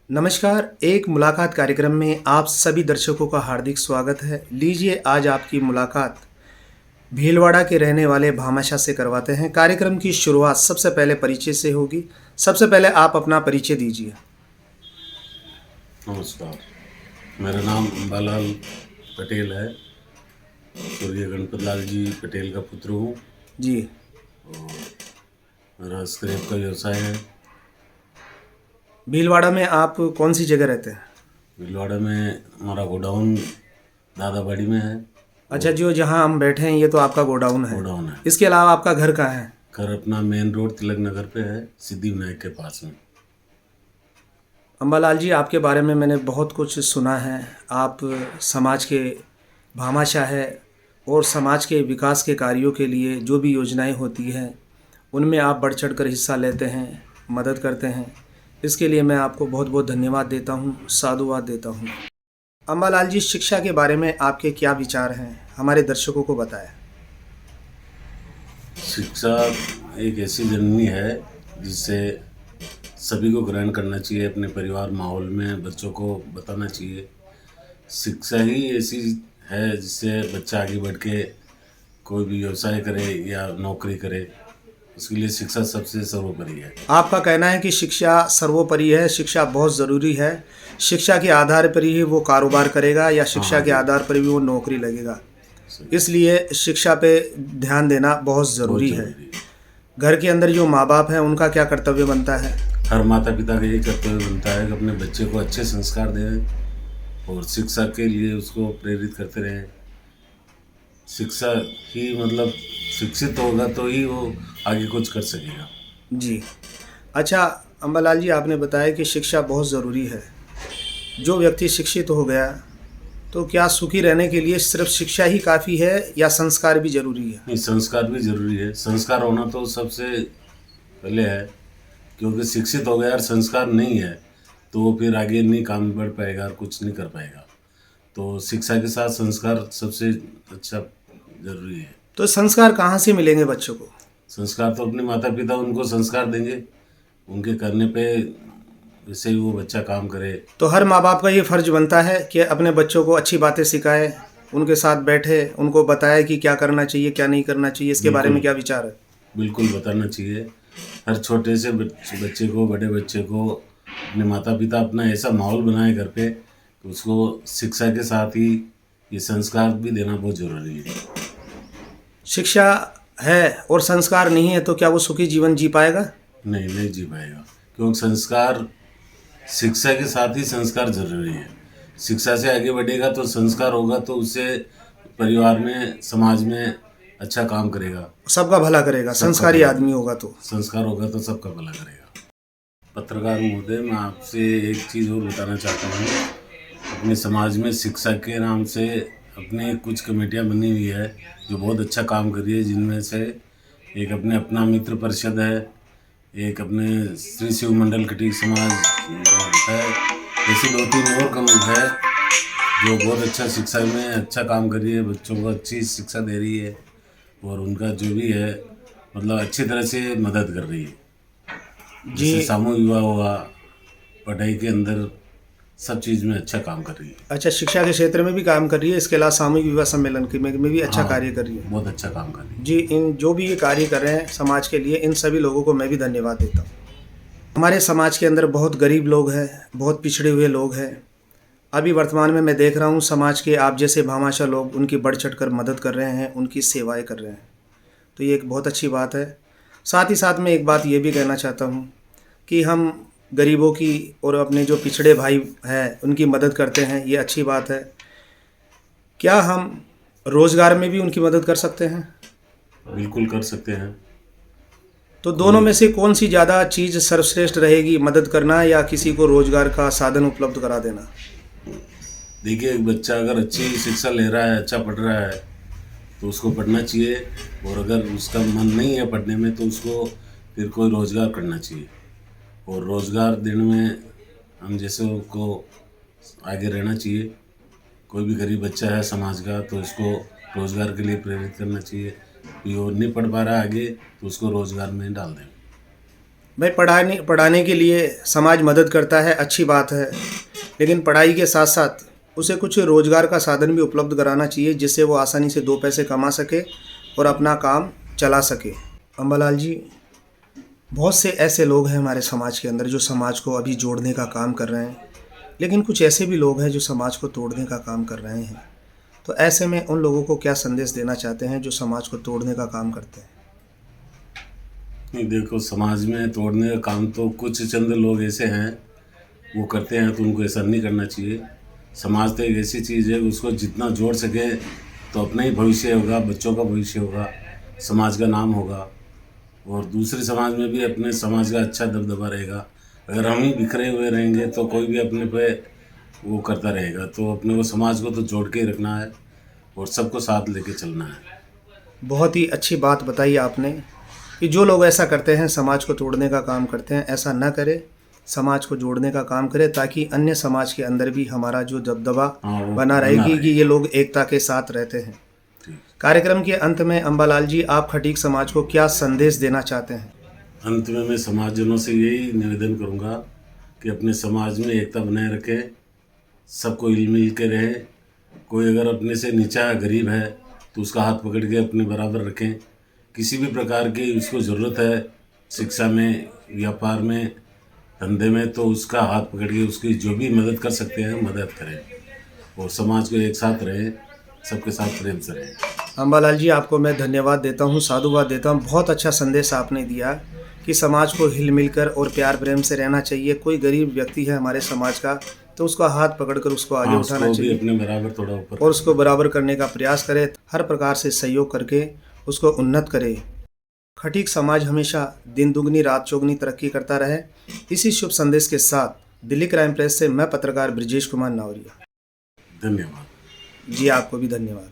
नमस्कार, एक मुलाकात कार्यक्रम में आप सभी दर्शकों का हार्दिक स्वागत है। लीजिए आज आपकी मुलाकात भीलवाड़ा के रहने वाले भामाशाह से करवाते हैं। कार्यक्रम की शुरुआत सबसे पहले परिचय से होगी। सबसे पहले आप अपना परिचय दीजिए। नमस्कार, मेरा नाम अंबालाल पटेल है। स्वर्गीय गणपत लाल जी पटेल का पुत्र हूँ। जी, मेरा स्क्रैप का व्यवसाय है। भीलवाड़ा में आप कौन सी जगह रहते हैं? भीलवाड़ा में हमारा गोडाउन दादाबाड़ी में है। अच्छा, जो जहां हम बैठे हैं ये तो आपका गोडाउन है। गोडाउन है। इसके अलावा आपका घर कहाँ है? घर अपना मेन रोड तिलक नगर पे है, सिद्धि विनायक के पास में। अंबालाल जी, आपके बारे में मैंने बहुत कुछ सुना है। आप समाज के भामाशाह है और समाज के विकास के कार्यों के लिए जो भी योजनाएं होती हैं उनमें आप बढ़ चढ़ कर हिस्सा लेते हैं, मदद करते हैं। इसके लिए मैं आपको बहुत बहुत धन्यवाद देता हूं, साधुवाद देता हूं। अंबालाल जी, शिक्षा के बारे में आपके क्या विचार हैं, हमारे दर्शकों को बताएं। शिक्षा एक ऐसी जननी है जिससे सभी को ग्रहण करना चाहिए। अपने परिवार माहौल में बच्चों को बताना चाहिए। शिक्षा ही ऐसी है जिससे बच्चा आगे बढ़ के कोई भी व्यवसाय करे या नौकरी करे, उसके लिए शिक्षा सबसे सर्वोपरि है। आपका कहना है कि शिक्षा सर्वोपरि है, शिक्षा बहुत ज़रूरी है। शिक्षा के आधार पर ही वो कारोबार करेगा या शिक्षा के आधार पर भी वो नौकरी लगेगा। इसलिए शिक्षा पे ध्यान देना बहुत ज़रूरी है। घर के अंदर जो माँ बाप हैं उनका क्या कर्तव्य बनता है? हर माता पिता का यही कर्तव्य बनता है कि अपने बच्चे को अच्छे संस्कार दें और शिक्षा के लिए उसको प्रेरित करते रहें। शिक्षा ही मतलब शिक्षित होगा तो ही वो आगे कुछ कर सकेगा। जी। अच्छा अंबालाल जी, आपने बताया कि शिक्षा बहुत ज़रूरी है। जो व्यक्ति शिक्षित हो गया तो क्या सुखी रहने के लिए सिर्फ शिक्षा ही काफ़ी है या संस्कार भी ज़रूरी है? नहीं, संस्कार भी जरूरी है। संस्कार होना तो सबसे पहले है, क्योंकि शिक्षित हो गया और संस्कार नहीं है तो वो फिर आगे नहीं काम बढ़ पाएगा और कुछ नहीं कर पाएगा। तो शिक्षा के साथ संस्कार सबसे अच्छा जरूरी है। तो संस्कार कहाँ से मिलेंगे बच्चों को? संस्कार तो अपने माता पिता उनको संस्कार देंगे, उनके करने पे वैसे ही वो बच्चा काम करे। तो हर माँ बाप का ये फ़र्ज बनता है कि अपने बच्चों को अच्छी बातें सिखाए, उनके साथ बैठे, उनको बताए कि क्या करना चाहिए, क्या नहीं करना चाहिए। इसके बारे में क्या विचार है? बिल्कुल बताना चाहिए। हर छोटे से बच्चे को, बड़े बच्चे को अपने माता पिता अपना ऐसा माहौल बनाए घर पे कि उसको शिक्षा के साथ ही ये संस्कार भी देना बहुत ज़रूरी है। शिक्षा है और संस्कार नहीं है तो क्या वो सुखी जीवन जी पाएगा? नहीं, नहीं जी पाएगा, क्योंकि संस्कार शिक्षा के साथ ही संस्कार जरूरी है। शिक्षा से आगे बढ़ेगा तो संस्कार होगा तो उससे परिवार में, समाज में अच्छा काम करेगा, सबका भला करेगा। संस्कारी आदमी होगा तो संस्कार होगा तो सबका भला करेगा। पत्रकार महोदय, मैं आपसे एक चीज़ और बताना चाहता हूँ। अपने समाज में शिक्षा के नाम से अपने कुछ कमेटियाँ बनी हुई है जो बहुत अच्छा काम कर रही है, जिनमें से एक अपने अपना मित्र परिषद है, एक अपने श्री शिव मंडल कटीक समाज है। ऐसी 2-3 और कम है जो बहुत अच्छा शिक्षा में अच्छा काम कर रही है, बच्चों को अच्छी शिक्षा दे रही है और उनका जो भी है मतलब अच्छी तरह से मदद कर रही है। जैसे जी। समूह विवाह हुआ, पढ़ाई के अंदर सब चीज़ में अच्छा काम कर रही है। अच्छा, शिक्षा के क्षेत्र में भी काम कर रही है, इसके अलावा सामूहिक विवाह सम्मेलन के में भी अच्छा कार्य कर रही है। बहुत अच्छा काम कर रही है। जी, इन जो भी ये कार्य कर रहे हैं समाज के लिए, इन सभी लोगों को मैं भी धन्यवाद देता हूँ। हमारे समाज के अंदर बहुत गरीब लोग हैं, बहुत पिछड़े हुए लोग हैं। अभी वर्तमान में मैं देख रहा हूँ समाज के आप जैसे भामाशाह लोग उनकी बढ़ चढ़ कर मदद कर रहे हैं, उनकी सेवाएं कर रहे हैं। तो ये एक बहुत अच्छी बात है। साथ ही साथ मैं एक बात ये भी कहना चाहता हूँ कि हम गरीबों की और अपने जो पिछड़े भाई हैं उनकी मदद करते हैं, ये अच्छी बात है। क्या हम रोज़गार में भी उनकी मदद कर सकते हैं? बिल्कुल कर सकते हैं। तो दोनों में से कौन सी ज़्यादा चीज़ सर्वश्रेष्ठ रहेगी, मदद करना या किसी को रोज़गार का साधन उपलब्ध करा देना? देखिए, एक बच्चा अगर अच्छी शिक्षा ले रहा है, अच्छा पढ़ रहा है तो उसको पढ़ना चाहिए, और अगर उसका मन नहीं है पढ़ने में तो उसको फिर कोई रोज़गार करना चाहिए। और रोज़गार देने में हम जैसे को आगे रहना चाहिए। कोई भी गरीब बच्चा है समाज का तो उसको रोज़गार के लिए प्रेरित करना चाहिए कि वो नहीं पढ़ पा रहा आगे तो उसको रोज़गार में डाल दें। भाई पढ़ाने के लिए समाज मदद करता है, अच्छी बात है, लेकिन पढ़ाई के साथ साथ उसे कुछ रोज़गार का साधन भी उपलब्ध कराना चाहिए जिससे वो आसानी से दो पैसे कमा सके और अपना काम चला सके। अम्बालाल जी, बहुत से ऐसे लोग हैं हमारे समाज के अंदर जो समाज को अभी जोड़ने का काम कर रहे हैं, लेकिन कुछ ऐसे भी लोग हैं जो समाज को तोड़ने का काम कर रहे हैं। तो ऐसे में उन लोगों को क्या संदेश देना चाहते हैं जो समाज को तोड़ने का काम करते हैं? नहीं, देखो, समाज में तोड़ने का काम तो कुछ चंद लोग ऐसे हैं वो करते हैं, तो उनको ऐसा नहीं करना चाहिए। समाज तो एक ऐसी चीज़ है, उसको जितना जोड़ सके तो अपना ही भविष्य होगा, बच्चों का भविष्य होगा, समाज का नाम होगा और दूसरे समाज में भी अपने समाज का अच्छा दबदबा रहेगा। अगर हम ही बिखरे हुए रहेंगे तो कोई भी अपने पे वो करता रहेगा। तो अपने को समाज को तो जोड़ के ही रखना है और सबको साथ लेके चलना है। बहुत ही अच्छी बात बताई आपने कि जो लोग ऐसा करते हैं, समाज को तोड़ने का काम करते हैं, ऐसा न करे, समाज को जोड़ने का काम करे ताकि अन्य समाज के अंदर भी हमारा जो दबदबा वो बना रहेगी कि ये लोग एकता के साथ रहते हैं। कार्यक्रम के अंत में अम्बालाल जी, आप खटीक समाज को क्या संदेश देना चाहते हैं? अंत में मैं समाजजनों से यही निवेदन करूंगा कि अपने समाज में एकता बनाए रखें, सबको हिल मिल के रहे। कोई अगर अपने से नीचा है, गरीब है, तो उसका हाथ पकड़ के अपने बराबर रखें। किसी भी प्रकार की उसको ज़रूरत है, शिक्षा में, व्यापार में, धंधे में, तो उसका हाथ पकड़ के उसकी जो भी मदद कर सकते हैं मदद करें और समाज को एक साथ रहे, सबके साथ प्रेम से रहें। अम्बालाल जी, आपको मैं धन्यवाद देता हूँ, साधुवाद देता हूँ। बहुत अच्छा संदेश आपने दिया कि समाज को हिल मिलकर और प्यार प्रेम से रहना चाहिए। कोई गरीब व्यक्ति है हमारे समाज का तो उसका हाथ पकड़कर उसको आगे उठाना चाहिए, अपने बराबर थोड़ा ऊपर और उसको बराबर करने का प्रयास करे, हर प्रकार से सहयोग करके उसको उन्नत करे। खटीक समाज हमेशा दिन दुगनी रात चौगनी तरक्की करता रहे। इसी शुभ संदेश के साथ दिल्ली क्राइम प्रेस से मैं पत्रकार ब्रिजेश कुमार नावरिया। धन्यवाद जी, आपको भी धन्यवाद।